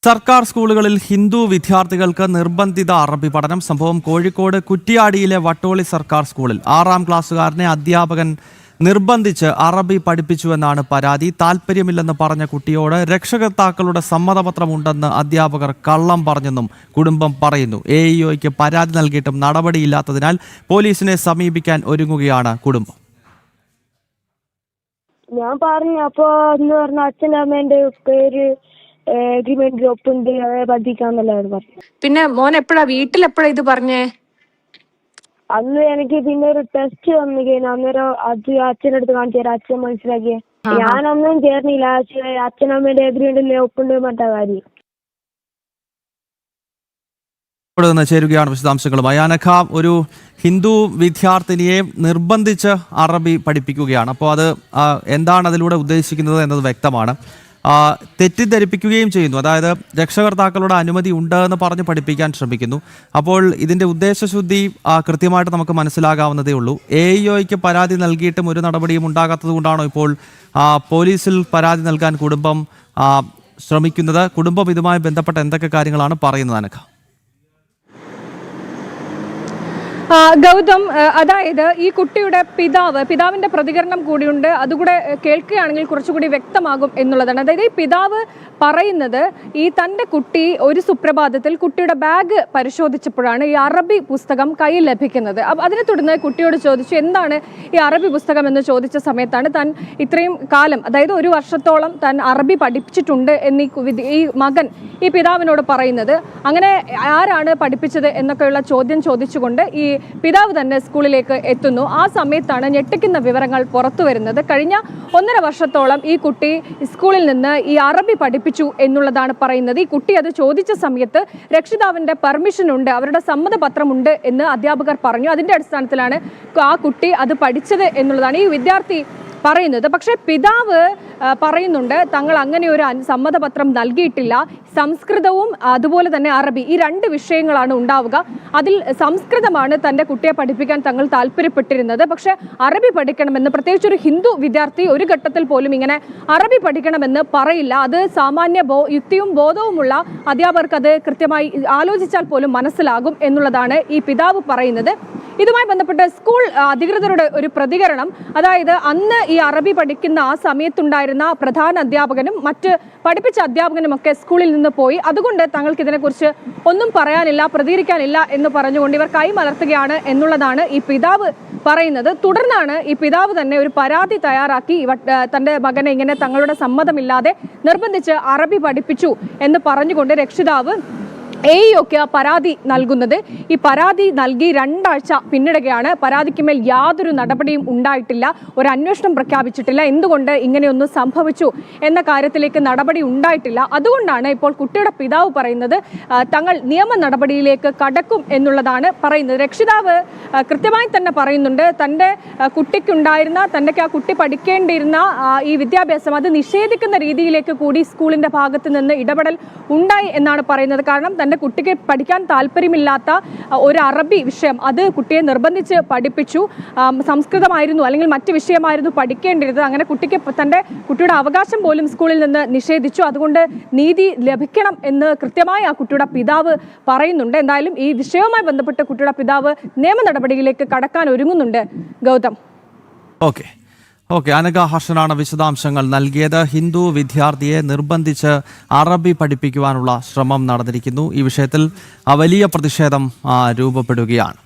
സർക്കാർ സ്കൂളുകളിൽ ഹിന്ദു വിദ്യാർത്ഥികൾക്ക് നിർബന്ധിത അറബി പഠനം. സംഭവം കോഴിക്കോട് കുറ്റിയാടിയിലെ വട്ടോളി സർക്കാർ സ്കൂളിൽ 6ാം ക്ലാസ്സുകാരനെ അധ്യാപകൻ നിർബന്ധിച്ച് അറബി പഠിപ്പിച്ചുവെന്നാണ് പരാതി. താൽപ്പര്യമില്ലെന്ന് പറഞ്ഞ കുട്ടിയോട് രക്ഷകർത്താക്കളുടെ സമ്മതപത്രമുണ്ടെന്ന് അധ്യാപകർ കള്ളം പറഞ്ഞെന്നും കുടുംബം പറയുന്നു. AEOയ്ക്ക് പരാതി നൽകിയിട്ടും നടപടിയില്ലാത്തതിനാൽ പോലീസിനെ സമീപിക്കാൻ ഒരുങ്ങുകയാണ് കുടുംബം. ഞാൻ പറഞ്ഞു, അപ്പോ എന്ന് പറഞ്ഞ അച്ഛൻ്റെ അമ്മേന്റെ പേര് എഗ്രിമെന്റിൽ ഒപ്പുണ്ട്, അതെ പഠിപ്പിക്കാന്നല്ലായിരുന്നു പറഞ്ഞു. പിന്നെ മോൻ വീട്ടിലെപ്പോഴാ ഇത് പറഞ്ഞേ? അന്ന് എനിക്ക് പിന്നെ ഒരു ടെസ്റ്റ് വന്നിരിക്കുന്നു. അന്നേരം അത് അച്ഛൻ്റെ അടുത്ത് കാണിച്ചു തരാം, അച്ഛൻ മനസ്സിലാക്കിയ. ഞാനൊന്നും ചേർന്നില്ല, അച്ഛനമ്മേന്റെ എഗ്രിമെന്റിൽ ഒപ്പുണ്ട് മറ്റേ കാര്യം. ചേരുകയാണ് വിശദാംശങ്ങളുമായി. അനഘ, ഒരു ഹിന്ദു വിദ്യാർത്ഥിനിയെ നിർബന്ധിച്ച് അറബി പഠിപ്പിക്കുകയാണ്. അപ്പോൾ അത് എന്താണ് അതിലൂടെ ഉദ്ദേശിക്കുന്നത് എന്നത് വ്യക്തമാണ്. തെറ്റിദ്ധരിപ്പിക്കുകയും ചെയ്യുന്നു. അതായത് രക്ഷകർത്താക്കളുടെ അനുമതി ഉണ്ട് എന്ന് പറഞ്ഞ് പഠിപ്പിക്കാൻ ശ്രമിക്കുന്നു. അപ്പോൾ ഇതിൻ്റെ ഉദ്ദേശശുദ്ധി കൃത്യമായിട്ട് നമുക്ക് മനസ്സിലാകാവുന്നതേ ഉള്ളൂ. AEOയ്ക്ക് പരാതി നൽകിയിട്ടും ഒരു നടപടിയും ഉണ്ടാകാത്തത് കൊണ്ടാണോ ഇപ്പോൾ പോലീസിൽ പരാതി നൽകാൻ കുടുംബം ശ്രമിക്കുന്നത്? കുടുംബം ഇതുമായി ബന്ധപ്പെട്ട എന്തൊക്കെ കാര്യങ്ങളാണ് പറയുന്നത് അനഘ? ഗൗതം, അതായത് ഈ കുട്ടിയുടെ പിതാവിന്റെ പ്രതികരണം കൂടിയുണ്ട്. അതുകൂടെ കേൾക്കുകയാണെങ്കിൽ കുറച്ചുകൂടി വ്യക്തമാകും എന്നുള്ളതാണ്. അതായത് ഈ പിതാവ് പറയുന്നത്, ഈ തൻ്റെ കുട്ടി ഒരു സുപ്രഭാതത്തിൽ കുട്ടിയുടെ ബാഗ് പരിശോധിച്ചപ്പോഴാണ് ഈ അറബി പുസ്തകം കയ്യിൽ ലഭിക്കുന്നത്. അതിനെ തുടർന്ന് കുട്ടിയോട് ചോദിച്ചു, എന്താണ് ഈ അറബി പുസ്തകം എന്ന് ചോദിച്ച സമയത്താണ് താൻ ഇത്രയും കാലം, അതായത് 1 വർഷത്തോളം താൻ അറബി പഠിപ്പിച്ചിട്ടുണ്ട് എന്ന് ഈ മകൻ ഈ പിതാവിനോട് പറയുന്നത്. അങ്ങനെ ആരാണ് പഠിപ്പിച്ചത് എന്നൊക്കെയുള്ള ചോദ്യം ചോദിച്ചുകൊണ്ട് ഈ പിതാവ് തന്നെ സ്കൂളിലേക്ക് എത്തുന്നു. ആ സമയത്താണ് ഞെട്ടിക്കുന്ന വിവരങ്ങൾ പുറത്തു വരുന്നത്. കഴിഞ്ഞ 1.5 വർഷത്തോളം ഈ കുട്ടി സ്കൂളിൽ നിന്ന് ഈ അറബി പഠിപ്പിച്ചു എന്നുള്ളതാണ് പറയുന്നത്. ഈ കുട്ടി അത് ചോദിച്ച സമയത്ത് രക്ഷിതാവിന്റെ പെർമിഷൻ ഉണ്ട്, അവരുടെ സമ്മതപത്രമുണ്ട് എന്ന് അധ്യാപകർ പറഞ്ഞു. അതിന്റെ അടിസ്ഥാനത്തിലാണ് ആ കുട്ടി അത് പഠിച്ചത് എന്നുള്ളതാണ് ഈ വിദ്യാർത്ഥി പറയുന്നത്. പക്ഷേ പിതാവ് പറയുന്നുണ്ട്, തങ്ങൾ അങ്ങനെ ഒരു സമ്മതപത്രം നൽകിയിട്ടില്ല. സംസ്കൃതവും അതുപോലെ തന്നെ അറബി, ഈ 2 വിഷയങ്ങളാണ് ഉണ്ടാവുക. അതിൽ സംസ്കൃതമാണ് തൻ്റെ കുട്ടിയെ പഠിപ്പിക്കാൻ തങ്ങൾ താല്പര്യപ്പെട്ടിരുന്നത്. പക്ഷേ അറബി പഠിക്കണമെന്ന്, പ്രത്യേകിച്ച് ഒരു ഹിന്ദു വിദ്യാർത്ഥി ഒരു ഘട്ടത്തിൽ പോലും ഇങ്ങനെ അറബി പഠിക്കണമെന്ന് പറയില്ല. അത് സാമാന്യ യുക്തിയും ബോധവുമുള്ള അധ്യാപകർക്ക് അത് കൃത്യമായി ആലോചിച്ചാൽ പോലും മനസ്സിലാകും എന്നുള്ളതാണ് ഈ പിതാവ് പറയുന്നത്. ഇതുമായി ബന്ധപ്പെട്ട് സ്കൂൾ അധികൃതരുടെ ഒരു പ്രതികരണം, അതായത് അന്ന് ഈ അറബി പഠിക്കുന്ന ആ സമയത്തുണ്ടായിരുന്ന പ്രധാന അധ്യാപകനും മറ്റ് പഠിപ്പിച്ച അധ്യാപകനും ഒക്കെ സ്കൂളിൽ നിന്ന് പോയി. അതുകൊണ്ട് തങ്ങൾക്ക് ഇതിനെക്കുറിച്ച് ഒന്നും പറയാനില്ല, പ്രതികരിക്കാനില്ല എന്ന് പറഞ്ഞുകൊണ്ട് ഇവർ കൈമലർത്തുകയാണ് എന്നുള്ളതാണ് ഈ പിതാവ് പറയുന്നത്. തുടർന്നാണ് ഈ പിതാവ് തന്നെ ഒരു പരാതി തയ്യാറാക്കി തൻ്റെ മകനെ ഇങ്ങനെ തങ്ങളുടെ സമ്മതമില്ലാതെ നിർബന്ധിച്ച് അറബി പഠിപ്പിച്ചു എന്ന് പറഞ്ഞുകൊണ്ട് രക്ഷിതാവ് AEOയ്ക്ക് പരാതി നൽകുന്നത്. ഈ പരാതി നൽകി 2 ആഴ്ച പിന്നിടുകയാണ്. പരാതിക്ക് മേൽ യാതൊരു നടപടിയും ഉണ്ടായിട്ടില്ല, ഒരു അന്വേഷണം പ്രഖ്യാപിച്ചിട്ടില്ല. എന്തുകൊണ്ട് ഇങ്ങനെയൊന്നും സംഭവിച്ചു എന്ന കാര്യത്തിലേക്ക് നടപടി ഉണ്ടായിട്ടില്ല. അതുകൊണ്ടാണ് ഇപ്പോൾ കുട്ടിയുടെ പിതാവ് പറയുന്നത് തങ്ങൾ നിയമ നടപടിയിലേക്ക് കടക്കും എന്നുള്ളതാണ് പറയുന്നത്. രക്ഷിതാവ് കൃത്യമായി തന്നെ പറയുന്നുണ്ട്, തൻ്റെ കുട്ടിക്കുണ്ടായിരുന്ന, ആ കുട്ടി പഠിക്കേണ്ടിയിരുന്ന ഈ വിദ്യാഭ്യാസം അത് നിഷേധിക്കുന്ന രീതിയിലേക്ക് കൂടി സ്കൂളിൻ്റെ ഭാഗത്ത് നിന്ന് ഇടപെടൽ ഉണ്ടായി എന്നാണ് പറയുന്നത്. കാരണം തൻ്റെ കുട്ടിക്ക് പഠിക്കാൻ താല്പര്യമില്ലാത്ത ഒരു അറബി വിഷയം അത് കുട്ടിയെ നിർബന്ധിച്ച് പഠിപ്പിച്ചു. സംസ്കൃതമായിരുന്നു അല്ലെങ്കിൽ മറ്റ് വിഷയമായിരുന്നു പഠിക്കേണ്ടിരുന്നത്. അങ്ങനെ കുട്ടിയുടെ അവകാശം പോലും സ്കൂളിൽ നിന്ന് നിഷേധിച്ചു. അതുകൊണ്ട് നീതി ലഭിക്കണം എന്ന് കൃത്യമായി ആ കുട്ടിയുടെ പിതാവ് പറയുന്നുണ്ട്. എന്തായാലും ഈ വിഷയവുമായി ബന്ധപ്പെട്ട് കുട്ടിയുടെ പിതാവ് നിയമ നടപടിയിലേക്ക് കടക്കാൻ ഒരുങ്ങുന്നുണ്ട്. ഗൗതം. ഓക്കെ, അനഘ ഹർഷനാണ് വിശദാംശങ്ങൾ നൽകിയത്. ഹിന്ദു വിദ്യാർത്ഥിയെ നിർബന്ധിച്ച് അറബി പഠിപ്പിക്കുവാനുള്ള ശ്രമം നടന്നിരിക്കുന്നു. ഈ വിഷയത്തിൽ വലിയ പ്രതിഷേധം രൂപപ്പെടുകയാണ്.